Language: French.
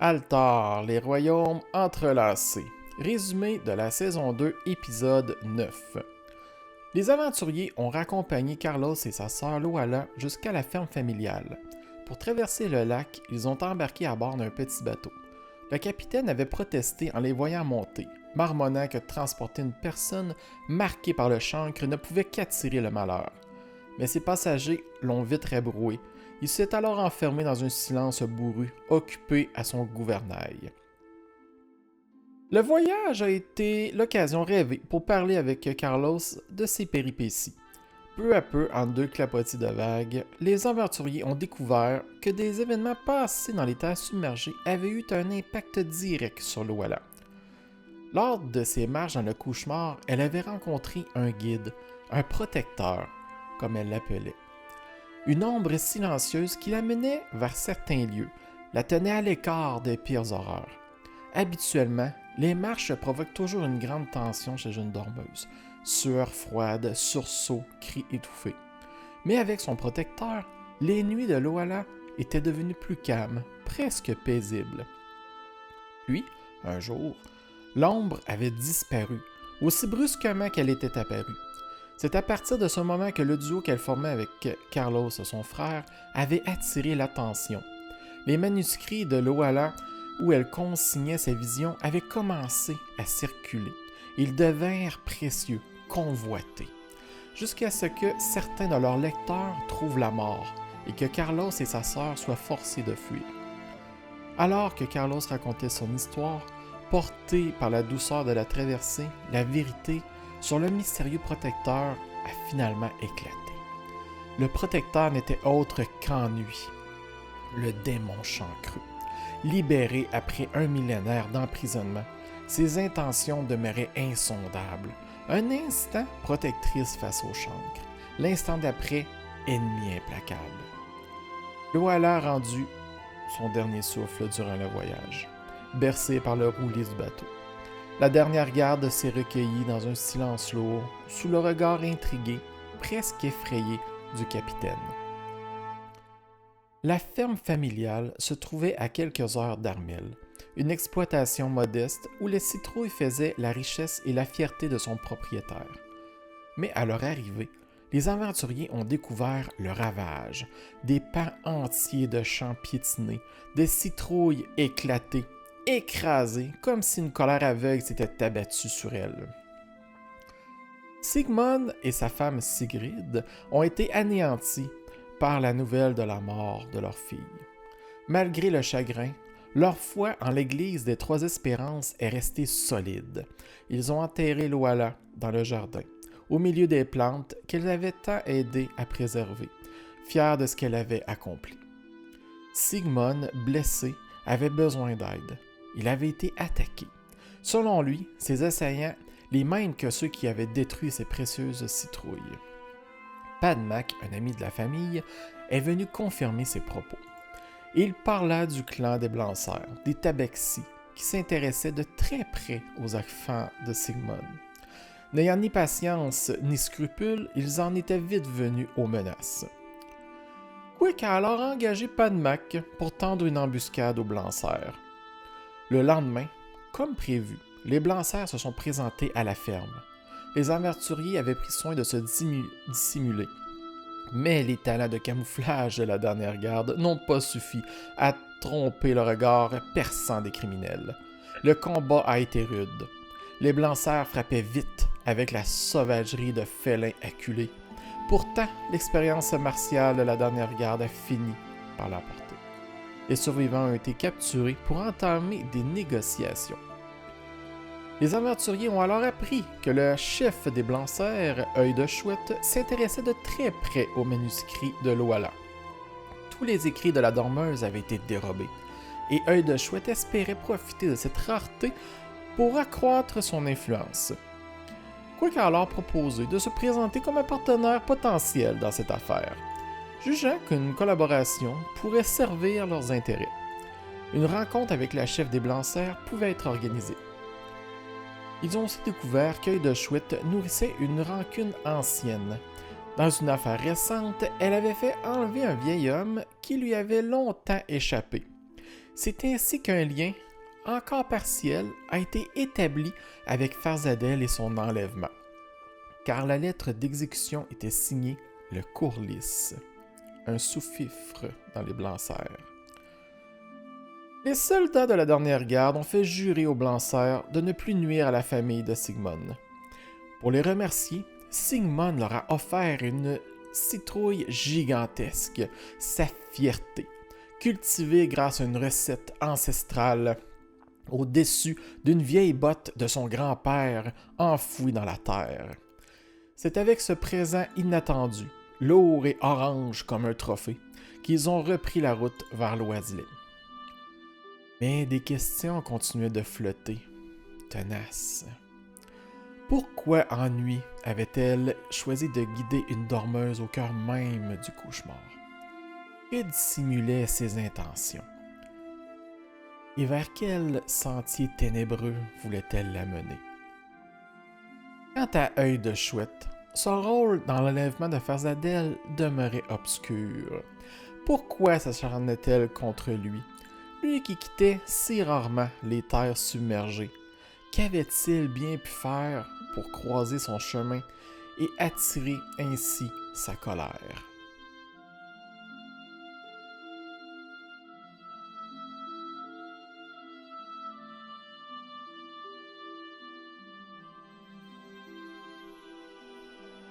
Altar, les royaumes entrelacés. Résumé de la saison 2, épisode 9. Les aventuriers ont raccompagné Carlos et sa sœur Loala jusqu'à la ferme familiale. Pour traverser le lac, ils ont embarqué à bord d'un petit bateau. Le capitaine avait protesté en les voyant monter, marmonnant que transporter une personne marquée par le chancre ne pouvait qu'attirer le malheur. Mais ses passagers l'ont vite rabroué. Il s'est alors enfermé dans un silence bourru, occupé à son gouvernail. Le voyage a été l'occasion rêvée pour parler avec Carlos de ses péripéties. Peu à peu, en deux clapotis de vagues, les aventuriers ont découvert que des événements passés dans les terres submergées avaient eu un impact direct sur Loala. Lors de ses marches dans le cauchemar, elle avait rencontré un guide, un protecteur, comme elle l'appelait. Une ombre silencieuse qui la menait vers certains lieux, la tenait à l'écart des pires horreurs. Habituellement, les marches provoquent toujours une grande tension chez une dormeuse. Sueur froide, sursauts, cris étouffés. Mais avec son protecteur, les nuits de Loala étaient devenues plus calmes, presque paisibles. Puis, un jour, l'ombre avait disparu, aussi brusquement qu'elle était apparue. C'est à partir de ce moment que le duo qu'elle formait avec Carlos, son frère, avait attiré l'attention. Les manuscrits de Loala, où elle consignait ses visions, avaient commencé à circuler. Ils devinrent précieux, convoités, jusqu'à ce que certains de leurs lecteurs trouvent la mort et que Carlos et sa sœur soient forcés de fuir. Alors que Carlos racontait son histoire, porté par la douceur de la traversée, la vérité sur le mystérieux protecteur a finalement éclaté. Le protecteur n'était autre qu'ennui, le démon chancreux. Libéré après un millénaire d'emprisonnement, ses intentions demeuraient insondables. Un instant, protectrice face au chancre. L'instant d'après, ennemi implacable. Loala a rendu son dernier souffle durant le voyage, bercé par le roulis du bateau. La dernière garde s'est recueillie dans un silence lourd, sous le regard intrigué, presque effrayé, du capitaine. La ferme familiale se trouvait à quelques heures d'Armel, une exploitation modeste où les citrouilles faisaient la richesse et la fierté de son propriétaire. Mais à leur arrivée, les aventuriers ont découvert le ravage, des pans entiers de champs piétinés, des citrouilles éclatées, écrasée, comme si une colère aveugle s'était abattue sur elle. Sigmund et sa femme Sigrid ont été anéantis par la nouvelle de la mort de leur fille. Malgré le chagrin, leur foi en l'Église des Trois Espérances est restée solide. Ils ont enterré Loala dans le jardin, au milieu des plantes qu'elle avait tant aidé à préserver, fiers de ce qu'elle avait accompli. Sigmund, blessé, avait besoin d'aide. Il avait été attaqué. Selon lui, ses assaillants, les mêmes que ceux qui avaient détruit ses précieuses citrouilles. Padmac, un ami de la famille, est venu confirmer ses propos. Il parla du clan des Blanchers, des Tabaxi, qui s'intéressaient de très près aux enfants de Sigmund. N'ayant ni patience ni scrupules, ils en étaient vite venus aux menaces. Quick a alors engagé Padmac pour tendre une embuscade aux Blanchers. Le lendemain, comme prévu, les Blanchers se sont présentés à la ferme. Les aventuriers avaient pris soin de se dissimuler. Mais les talents de camouflage de la dernière garde n'ont pas suffi à tromper le regard perçant des criminels. Le combat a été rude. Les Blanchers frappaient vite avec la sauvagerie de félins acculés. Pourtant, l'expérience martiale de la dernière garde a fini par l'emporter. Les survivants ont été capturés pour entamer des négociations. Les aventuriers ont alors appris que le chef des Blanchers, Œil de Chouette, s'intéressait de très près aux manuscrits de Loala. Tous les écrits de la dormeuse avaient été dérobés, et Œil de Chouette espérait profiter de cette rareté pour accroître son influence. Quick a alors proposé de se présenter comme un partenaire potentiel dans cette affaire, jugeant qu'une collaboration pourrait servir leurs intérêts. Une rencontre avec la chef des Blanchers pouvait être organisée. Ils ont aussi découvert qu'Œil de Chouette nourrissait une rancune ancienne. Dans une affaire récente, elle avait fait enlever un vieil homme qui lui avait longtemps échappé. C'est ainsi qu'un lien, encore partiel, a été établi avec Farzadel et son enlèvement, car la lettre d'exécution était signée le Courlis, un sous-fifre dans les Blancs-Serres. Les soldats de la dernière garde ont fait jurer aux Blancs-Serres de ne plus nuire à la famille de Sigmund. Pour les remercier, Sigmund leur a offert une citrouille gigantesque, sa fierté, cultivée grâce à une recette ancestrale au-dessus d'une vieille botte de son grand-père enfouie dans la terre. C'est avec ce présent inattendu, lourd et orange comme un trophée, qu'ils ont repris la route vers l'Oislim. Mais des questions continuaient de flotter, tenaces. Pourquoi Ennui avait-elle choisi de guider une dormeuse au cœur même du cauchemar? Que dissimulaient ses intentions? Et vers quel sentier ténébreux voulait-elle la mener? Quant à Œil de Chouette, son rôle dans l'enlèvement de Farzadel demeurait obscur. Pourquoi s'acharnait-elle contre lui? Lui qui quittait si rarement les terres submergées. Qu'avait-il bien pu faire pour croiser son chemin et attirer ainsi sa colère?